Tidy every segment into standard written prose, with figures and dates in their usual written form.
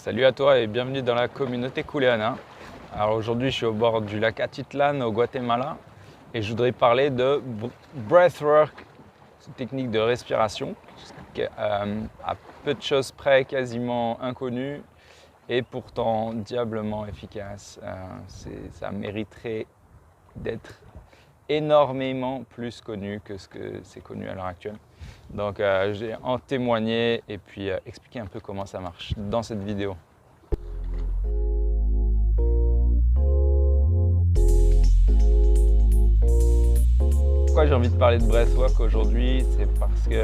Salut à toi et bienvenue dans la communauté Kuleana. Alors aujourd'hui je suis au bord du lac Atitlan au Guatemala et je voudrais parler de breathwork, une technique de respiration qui est à peu de choses près quasiment inconnue et pourtant diablement efficace. Ça mériterait d'être énormément plus connu que ce que c'est connu à l'heure actuelle. Donc j'ai en témoigné et puis expliquer un peu comment ça marche dans cette vidéo. Pourquoi j'ai envie de parler de breathwork aujourd'hui? C'est parce que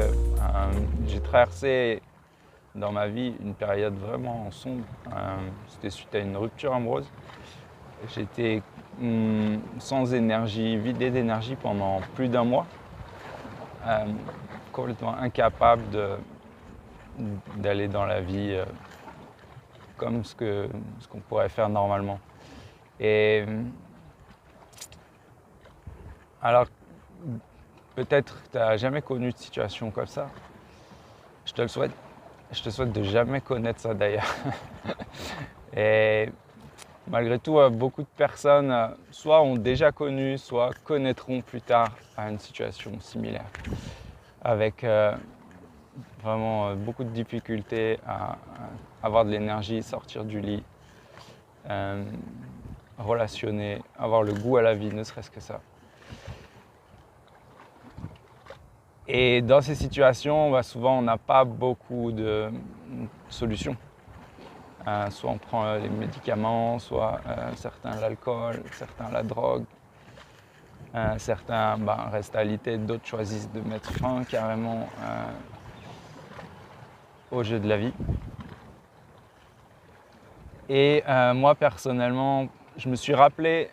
j'ai traversé dans ma vie une période vraiment sombre. C'était suite à une rupture amoureuse. J'étais sans énergie, vidé d'énergie pendant plus d'un mois. Complètement incapable d'aller dans la vie comme ce qu'on pourrait faire normalement. Et alors, peut-être que tu n'as jamais connu de situation comme ça. Je te le souhaite. Je te souhaite de jamais connaître ça d'ailleurs. Et malgré tout, beaucoup de personnes soit ont déjà connu, soit connaîtront plus tard une situation similaire. Avec vraiment beaucoup de difficultés à avoir de l'énergie, sortir du lit, relationner, avoir le goût à la vie, ne serait-ce que ça. Et dans ces situations, souvent on n'a pas beaucoup de solutions. Soit on prend les médicaments, soit certains l'alcool, certains la drogue, certains restent alités, d'autres choisissent de mettre fin carrément au jeu de la vie. Et moi personnellement, je me suis rappelé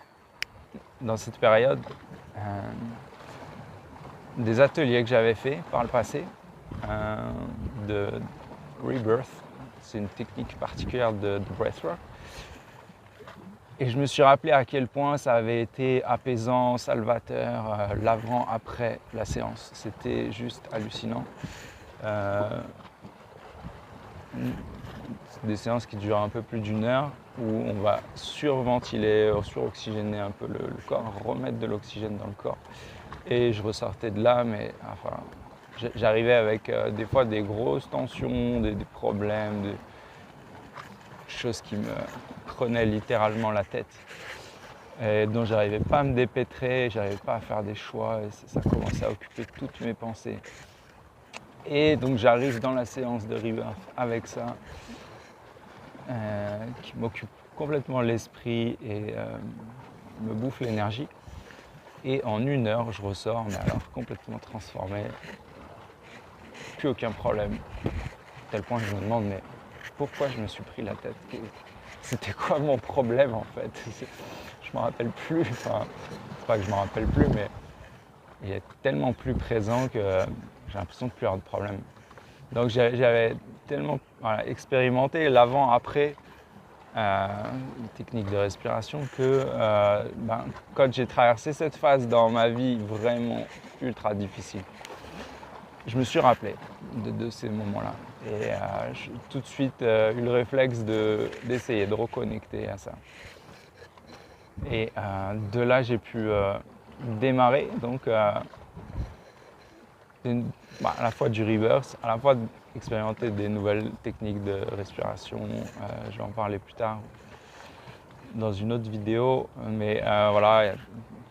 dans cette période des ateliers que j'avais fait par le passé de Rebirth. C'est une technique particulière de breathwork. Et je me suis rappelé à quel point ça avait été apaisant, salvateur, l'avant, après la séance. C'était juste hallucinant. Des séances qui durent un peu plus d'une heure où on va surventiler, suroxygéner un peu le corps, remettre de l'oxygène dans le corps. Et je ressortais de là, mais enfin, j'arrivais avec des fois des grosses tensions, des problèmes, des choses qui me prenaient littéralement la tête et dont j'arrivais pas à me dépêtrer, j'arrivais pas à faire des choix et ça commençait à occuper toutes mes pensées. Et donc j'arrive dans la séance de Rebirth avec ça qui m'occupe complètement l'esprit et me bouffe l'énergie. Et en une heure, je ressors, mais alors complètement transformé, plus aucun problème. À tel point que je me demande, mais pourquoi je me suis pris la tête? C'était quoi mon problème en fait? Je m'en rappelle plus, enfin, c'est pas que je m'en rappelle plus, mais il est tellement plus présent que j'ai l'impression de plus avoir de problème. Donc j'avais tellement expérimenté l'avant-après technique de respiration que quand j'ai traversé cette phase dans ma vie vraiment ultra difficile, je me suis rappelé de ces moments-là et j'ai tout de suite eu le réflexe d'essayer de reconnecter à ça. Et de là j'ai pu démarrer donc à la fois du Rebirth, à la fois expérimenter des nouvelles techniques de respiration. Je vais en parler plus tard dans une autre vidéo, mais voilà, il y a tout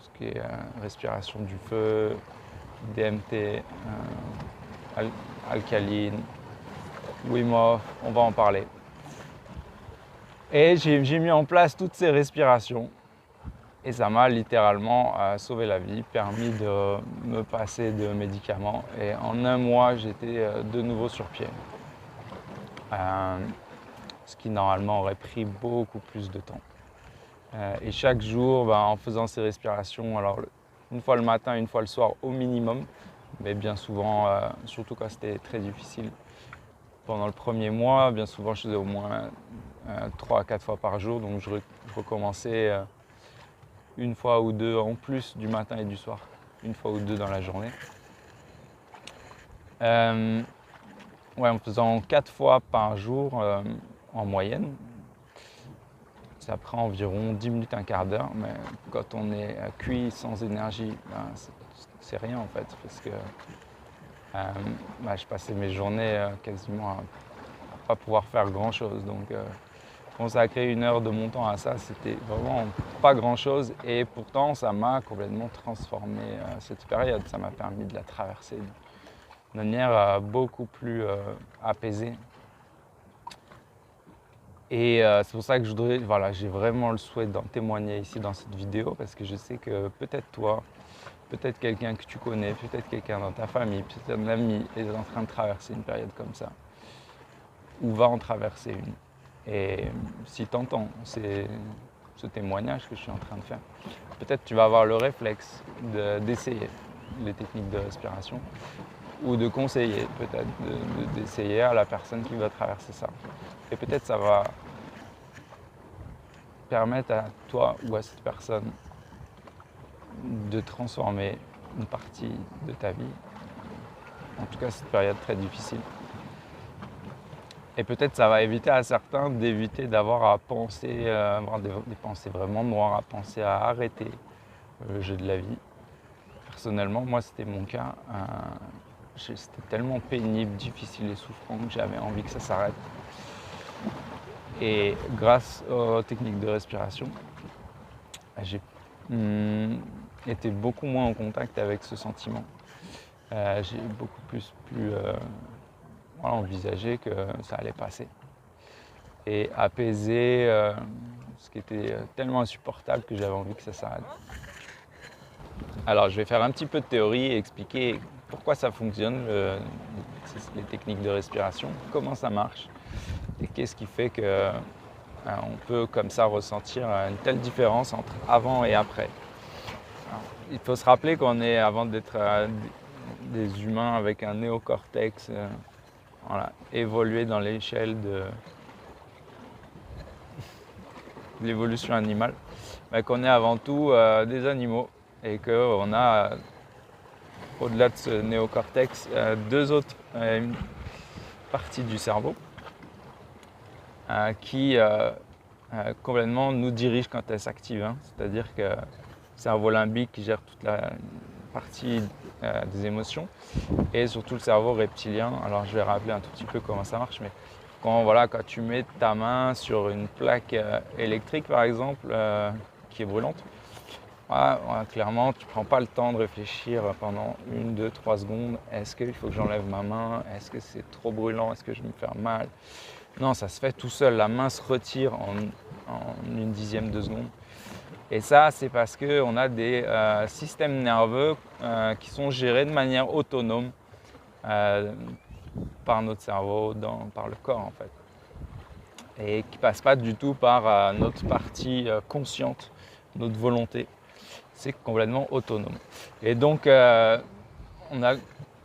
ce qui est respiration du feu, DMT, alcaline, Wim Hof, on va en parler. Et j'ai mis en place toutes ces respirations et ça m'a littéralement sauvé la vie, permis de me passer de médicaments et en un mois j'étais de nouveau sur pied. Ce qui normalement aurait pris beaucoup plus de temps. Et chaque jour, en faisant ces respirations, alors une fois le matin, une fois le soir au minimum, mais bien souvent, surtout quand c'était très difficile, pendant le premier mois, bien souvent je faisais au moins 3 à 4 fois par jour, donc je recommençais une fois ou deux en plus du matin et du soir, une fois ou deux dans la journée. En faisant 4 fois par jour, en moyenne. Ça prend environ 10 minutes, un quart d'heure, mais quand on est cuit sans énergie, ben, c'est rien en fait, parce que je passais mes journées quasiment à pas pouvoir faire grand chose. Donc consacrer 1 heure de mon temps à ça, c'était vraiment pas grand chose, et pourtant ça m'a complètement transformé cette période. Ça m'a permis de la traverser de manière beaucoup plus apaisée. Et c'est pour ça que j'ai vraiment le souhait d'en témoigner ici dans cette vidéo, parce que je sais que peut-être toi, peut-être quelqu'un que tu connais, peut-être quelqu'un dans ta famille, peut-être un ami est en train de traverser une période comme ça, ou va en traverser une. Et si tu entends ce témoignage que je suis en train de faire, peut-être tu vas avoir le réflexe d'essayer les techniques de respiration, ou de conseiller peut-être d'essayer à la personne qui va traverser ça. Et peut-être ça va permettre à toi ou à cette personne de transformer une partie de ta vie, en tout cas cette période très difficile. Et peut-être ça va éviter à certains d'éviter d'avoir à penser, avoir des pensées vraiment noires, à penser à arrêter le jeu de la vie. Personnellement, moi c'était mon cas. C'était tellement pénible, difficile et souffrant que j'avais envie que ça s'arrête. Et grâce aux techniques de respiration, j'ai été beaucoup moins en contact avec ce sentiment. J'ai beaucoup plus envisagé que ça allait passer. Et apaiser ce qui était tellement insupportable que j'avais envie que ça s'arrête. Alors je vais faire un petit peu de théorie et expliquer pourquoi ça fonctionne, les techniques de respiration, comment ça marche et qu'est-ce qui fait que on peut comme ça ressentir une telle différence entre avant et après. Alors, il faut se rappeler qu'on est, avant d'être des humains avec un néocortex, évolué dans l'échelle de l'évolution animale, qu'on est avant tout des animaux, et qu'on a, au-delà de ce néocortex, deux autres parties du cerveau qui complètement nous dirigent quand elles s'activent. C'est-à-dire que le cerveau limbique qui gère toute la partie des émotions, et surtout le cerveau reptilien. Alors je vais rappeler un tout petit peu comment ça marche, mais quand tu mets ta main sur une plaque électrique par exemple qui est brûlante, clairement tu ne prends pas le temps de réfléchir pendant 1, 2, 3 secondes. Est-ce qu'il faut que j'enlève ma main? Est-ce que c'est trop brûlant? Est-ce que je vais me faire mal? Non, ça se fait tout seul. La main se retire en 1/10 de seconde. Et ça, c'est parce qu'on a des systèmes nerveux qui sont gérés de manière autonome par notre cerveau, par le corps en fait. Et qui ne passent pas du tout par notre partie consciente, notre volonté. C'est complètement autonome. Et donc, on a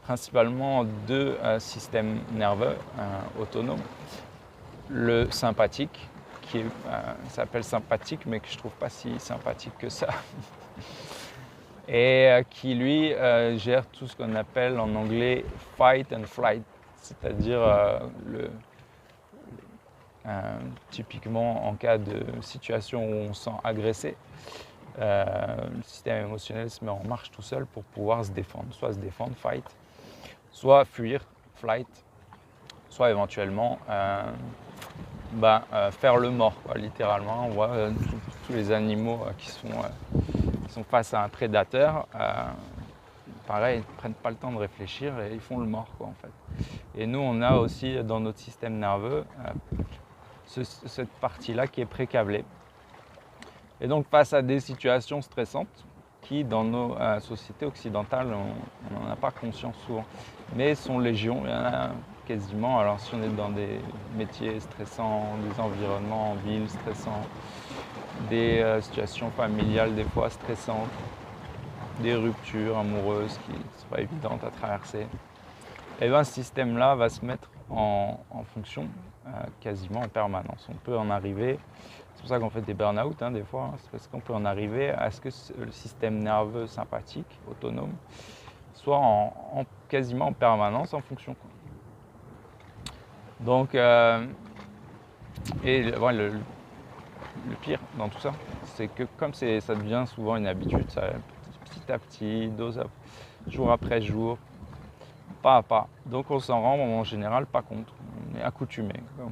principalement deux systèmes nerveux autonomes. Le sympathique, qui s'appelle sympathique, mais que je ne trouve pas si sympathique que ça. Et qui, lui, gère tout ce qu'on appelle en anglais « fight and flight », c'est-à-dire typiquement en cas de situation où on se sent agressé, le système émotionnel se met en marche tout seul pour pouvoir se défendre, soit se défendre, fight, soit fuir, flight, soit éventuellement faire le mort, littéralement. On voit tous les animaux qui sont face à un prédateur, pareil, ils ne prennent pas le temps de réfléchir et ils font le mort, en fait. Et nous, on a aussi dans notre système nerveux cette partie-là qui est précablée. Et donc, face à des situations stressantes qui, dans nos sociétés occidentales, on n'en a pas conscience souvent, mais sont légion. Il y en a quasiment. Alors, si on est dans des métiers stressants, des environnements en ville stressants, des situations familiales des fois stressantes, des ruptures amoureuses qui ne sont pas évidentes à traverser, et bien ce système-là va se mettre en fonction quasiment en permanence. On peut en arriver, c'est pour ça qu'on fait des burn-out des fois, c'est parce qu'on peut en arriver à ce que le système nerveux sympathique, autonome, soit quasiment en permanence en fonction. Donc Et le pire dans tout ça, c'est que comme ça devient souvent une habitude, ça, petit à petit, jour après jour, pas à pas. Donc on s'en rend en général pas compte. On est accoutumé. Le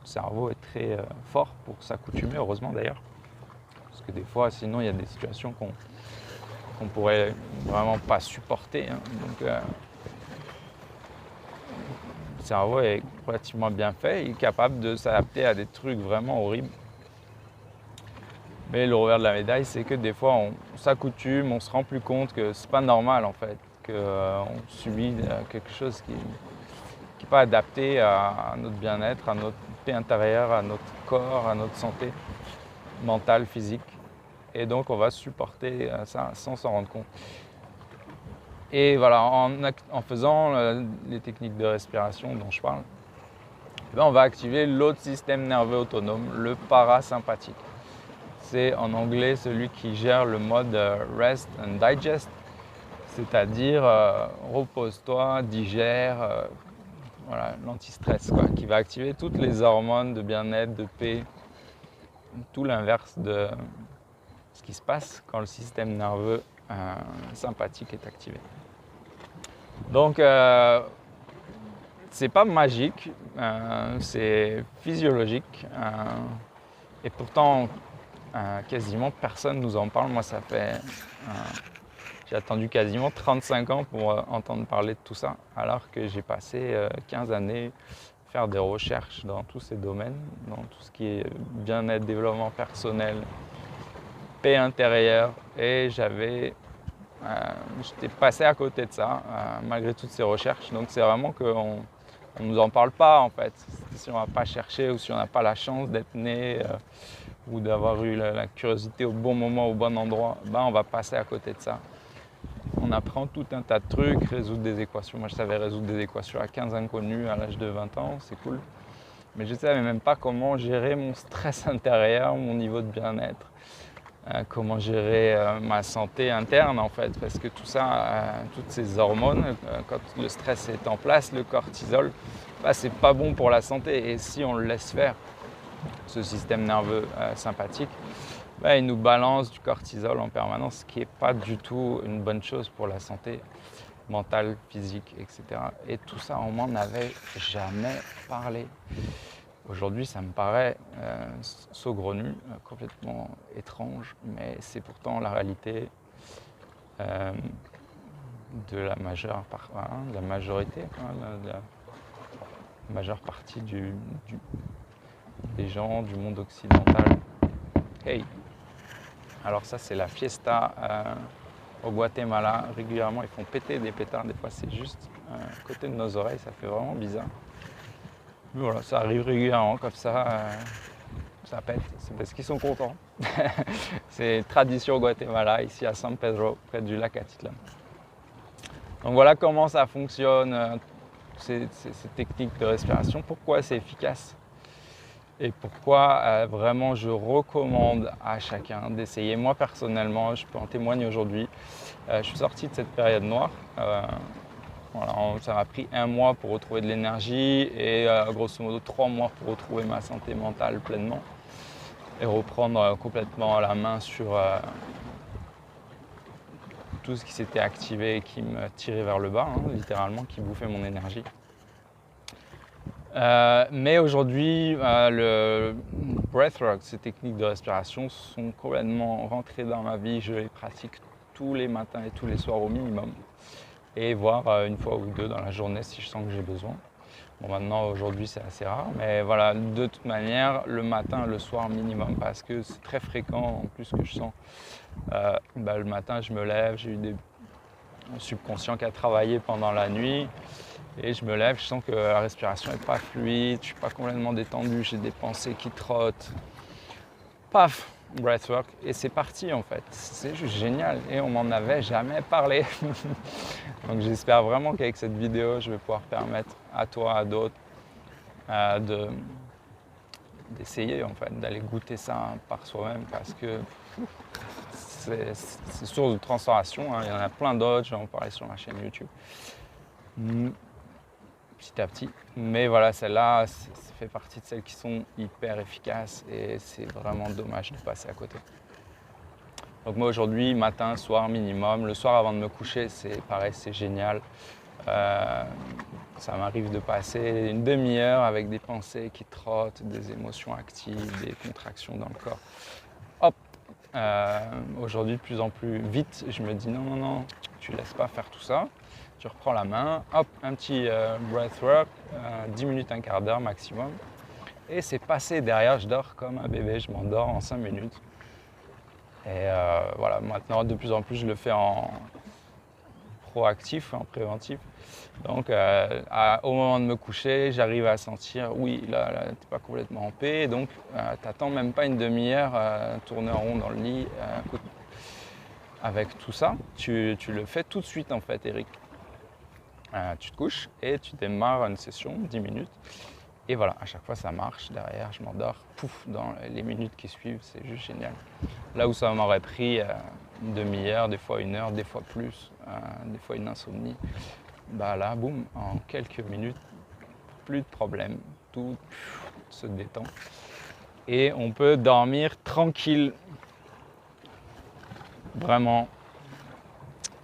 cerveau est très fort pour s'accoutumer, heureusement d'ailleurs. Parce que des fois, sinon, il y a des situations qu'on pourrait vraiment pas supporter. Hein. Donc, le cerveau est relativement bien fait, il est capable de s'adapter à des trucs vraiment horribles. Mais le revers de la médaille, c'est que des fois, on s'accoutume, on se rend plus compte que c'est pas normal en fait, qu'on subit quelque chose qui n'est pas adapté à notre bien-être, à notre paix intérieure, à notre corps, à notre santé mentale, physique. Et donc, on va supporter ça sans s'en rendre compte. Et voilà, en faisant les techniques de respiration dont je parle, on va activer l'autre système nerveux autonome, le parasympathique. C'est en anglais celui qui gère le mode rest and digest, c'est-à-dire repose-toi, digère, voilà, l'anti-stress, qui va activer toutes les hormones de bien-être, de paix, tout l'inverse de ce qui se passe quand le système nerveux sympathique est activé. Donc, c'est pas magique, c'est physiologique, et pourtant, quasiment personne nous en parle. Moi, j'ai attendu quasiment 35 ans pour entendre parler de tout ça, alors que j'ai passé 15 années à faire des recherches dans tous ces domaines, dans tout ce qui est bien-être, développement personnel, paix intérieure, et j'étais passé à côté de ça, malgré toutes ces recherches. Donc c'est vraiment qu'on ne nous en parle pas en fait. Si on n'a pas cherché ou si on n'a pas la chance d'être né ou d'avoir eu la curiosité au bon moment, au bon endroit, on va passer à côté de ça. On apprend tout un tas de trucs, résoudre des équations. Moi je savais résoudre des équations à 15 inconnus à l'âge de 20 ans, c'est cool. Mais je ne savais même pas comment gérer mon stress intérieur, mon niveau de bien-être. Comment gérer ma santé interne en fait, parce que tout ça, toutes ces hormones, quand le stress est en place, le cortisol, c'est pas bon pour la santé. Et si on le laisse faire, ce système nerveux sympathique, il nous balance du cortisol en permanence, ce qui n'est pas du tout une bonne chose pour la santé mentale, physique, etc. Et tout ça, on m'en avait jamais parlé. Aujourd'hui, ça me paraît saugrenu, complètement étrange, mais c'est pourtant la réalité de la majeure partie des gens du monde occidental. Hey! Alors ça, c'est la fiesta au Guatemala. Régulièrement, ils font péter des pétards. Des fois, c'est juste à côté de nos oreilles, ça fait vraiment bizarre. Mais voilà, ça arrive régulièrement comme ça, ça pète, c'est parce qu'ils sont contents. C'est tradition au Guatemala, ici à San Pedro, près du lac Atitlan. Donc voilà comment ça fonctionne, ces techniques de respiration, pourquoi c'est efficace et pourquoi vraiment je recommande à chacun d'essayer. Moi personnellement, je peux en témoigner aujourd'hui, je suis sorti de cette période noire. Voilà, ça m'a pris 1 mois pour retrouver de l'énergie et grosso modo 3 mois pour retrouver ma santé mentale pleinement et reprendre complètement la main sur tout ce qui s'était activé et qui me tirait vers le bas, littéralement, qui bouffait mon énergie. Mais aujourd'hui, le breathwork, ces techniques de respiration sont complètement rentrées dans ma vie. Je les pratique tous les matins et tous les soirs au minimum. Et voire 1 fois ou 2 dans la journée si je sens que j'ai besoin. Bon, maintenant, aujourd'hui, c'est assez rare, mais voilà, de toute manière, le matin, le soir minimum, parce que c'est très fréquent, en plus que je sens, le matin, je me lève, j'ai eu un subconscient qui a travaillé pendant la nuit, et je me lève, je sens que la respiration n'est pas fluide, je ne suis pas complètement détendu, j'ai des pensées qui trottent. Paf! Breathwork, et c'est parti en fait, c'est juste génial et on m'en avait jamais parlé. Donc j'espère vraiment qu'avec cette vidéo je vais pouvoir permettre à toi, à d'autres d'essayer en fait, d'aller goûter ça par soi-même parce que c'est source de transformation, il y en a plein d'autres, je vais en parler sur ma chaîne YouTube. petit à petit. Mais voilà, celle-là, ça fait partie de celles qui sont hyper efficaces et c'est vraiment dommage de passer à côté. Donc moi aujourd'hui, matin, soir minimum. Le soir avant de me coucher, c'est pareil, c'est génial. Ça m'arrive de passer une demi-heure avec des pensées qui trottent, des émotions actives, des contractions dans le corps. Hop, aujourd'hui de plus en plus vite, je me dis non, tu laisses pas faire tout ça. Tu reprends la main, hop, un petit breathwork, 10 minutes, un quart d'heure maximum. Et c'est passé derrière, je dors comme un bébé, je m'endors en 5 minutes. Et voilà, maintenant de plus en plus je le fais en proactif, en préventif. Donc au moment de me coucher, j'arrive à sentir, oui, là t'es pas complètement en paix, donc t'attends même pas une demi-heure, tourner en rond dans le lit. Avec tout ça, tu le fais tout de suite en fait, Eric. Tu te couches et tu démarres une session, 10 minutes. Et voilà, à chaque fois ça marche, derrière je m'endors, pouf, dans les minutes qui suivent, c'est juste génial. Là où ça m'aurait pris une demi-heure, des fois une heure, des fois plus, des fois une insomnie, bah là, boum, en quelques minutes, plus de problème, tout se détend. Et on peut dormir tranquille. Vraiment,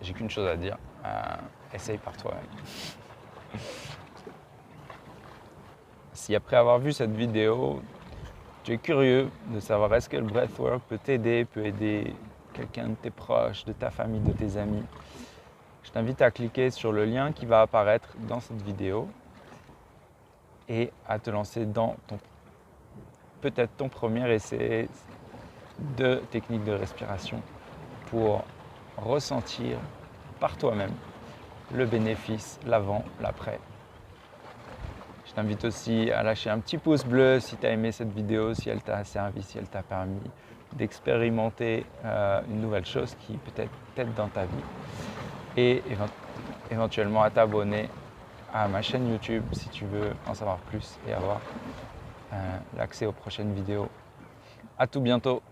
j'ai qu'une chose à dire, essaye par toi-même. Si après avoir vu cette vidéo, tu es curieux de savoir est-ce que le breathwork peut t'aider, peut aider quelqu'un de tes proches, de ta famille, de tes amis, je t'invite à cliquer sur le lien qui va apparaître dans cette vidéo et à te lancer dans peut-être ton premier essai de technique de respiration pour ressentir par toi-même le bénéfice, l'avant, l'après. Je t'invite aussi à lâcher un petit pouce bleu si tu as aimé cette vidéo, si elle t'a servi, si elle t'a permis d'expérimenter une nouvelle chose qui peut-être t'aide dans ta vie. Et éventuellement à t'abonner à ma chaîne YouTube si tu veux en savoir plus et avoir l'accès aux prochaines vidéos. À tout bientôt.